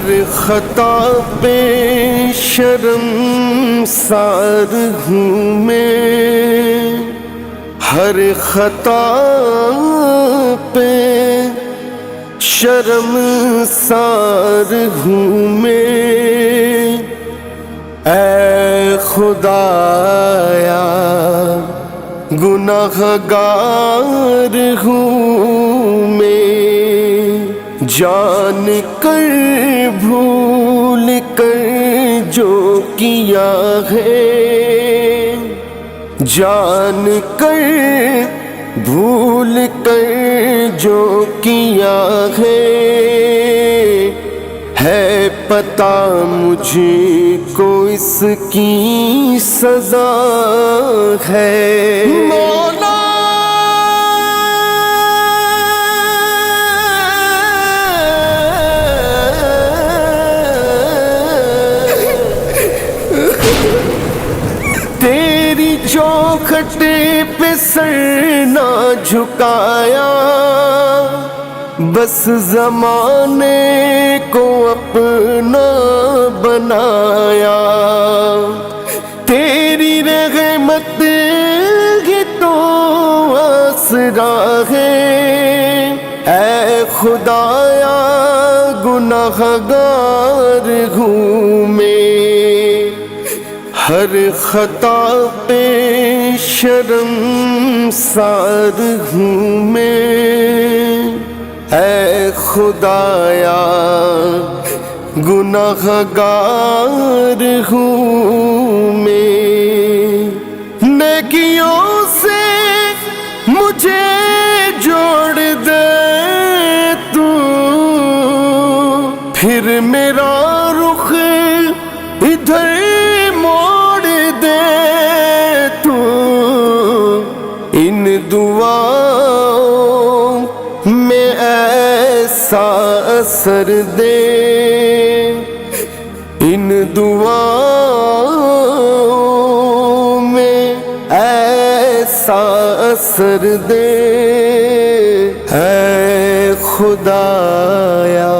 ہر خطا پہ شرمسار ہوں میں، ہر خطا پہ شرمسار ہوں میں، اے خدایا گناہ گار ہوں میں، جان کر بھول کر جو کیا ہے، جان کر بھول کر جو کیا ہے پتہ مجھے کو اس کی سزا ہے۔ مولا تیری چوکھٹ پہ سر نہ جھکایا، بس زمانے کو اپنا بنایا، تیری رحمت ہی تو آسرا ہے، اے خدایا گناہ گار ہوں میں، ہر خطا پہ شرمسار ہوں میں، اے خدایا گناہ گار ہوں میں، نیکیوں سے مجھے جوڑ دے تو، پھر میرا رخ ادھر موڑ دے تو، ان دعاؤں میں ایسا اثر دے، ان دعاؤں میں ایسا اثر دے، اے خدایا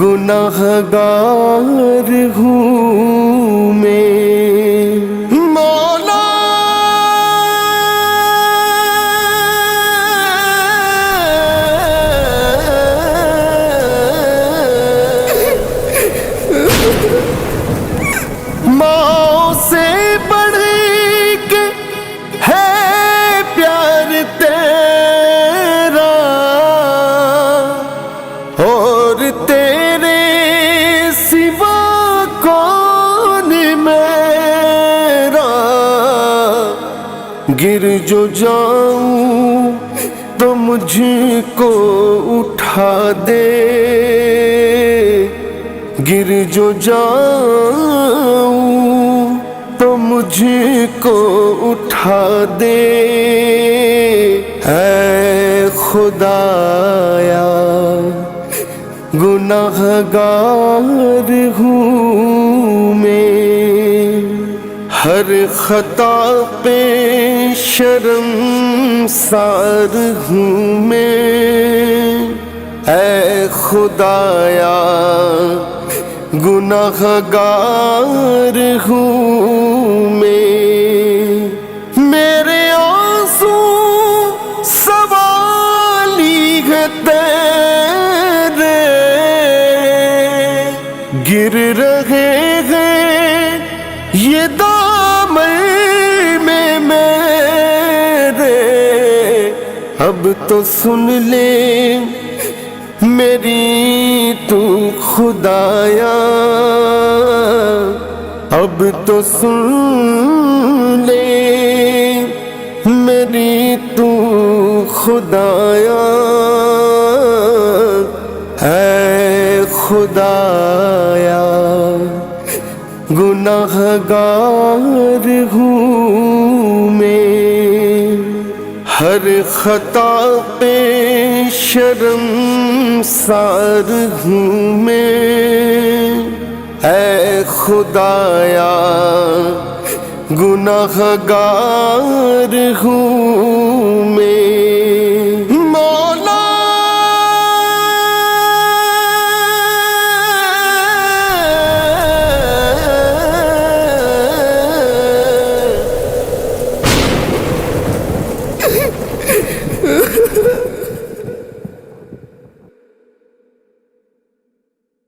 گناہ گار ہوں میں۔ مولا ماں سے بڑھ کے ہے پیار تیرا، اور تیرے سوا کون میرا، گر جو جاؤں تو مجھ کو اٹھا دے، گر جو جاؤں تو مجھ کو اٹھا دے، اے خدایا گناہ گار ہوں میں، ہر خطا پہ شرمسار ہوں میں، اے خدایا گناہ گار ہوں میں، میرے آنسو سوالی ہے تیرے، گر رہے ہیں یہ دامن میں میرے، اب تو سن لے میری تو خدایا، اب تو سن لے میری تو خدایا، اے خدایا گناہ گار ہوں میں، ہر خطا پہ شرمسار ہوں میں، اے خدایا گناہ گار ہوں میں۔ مولا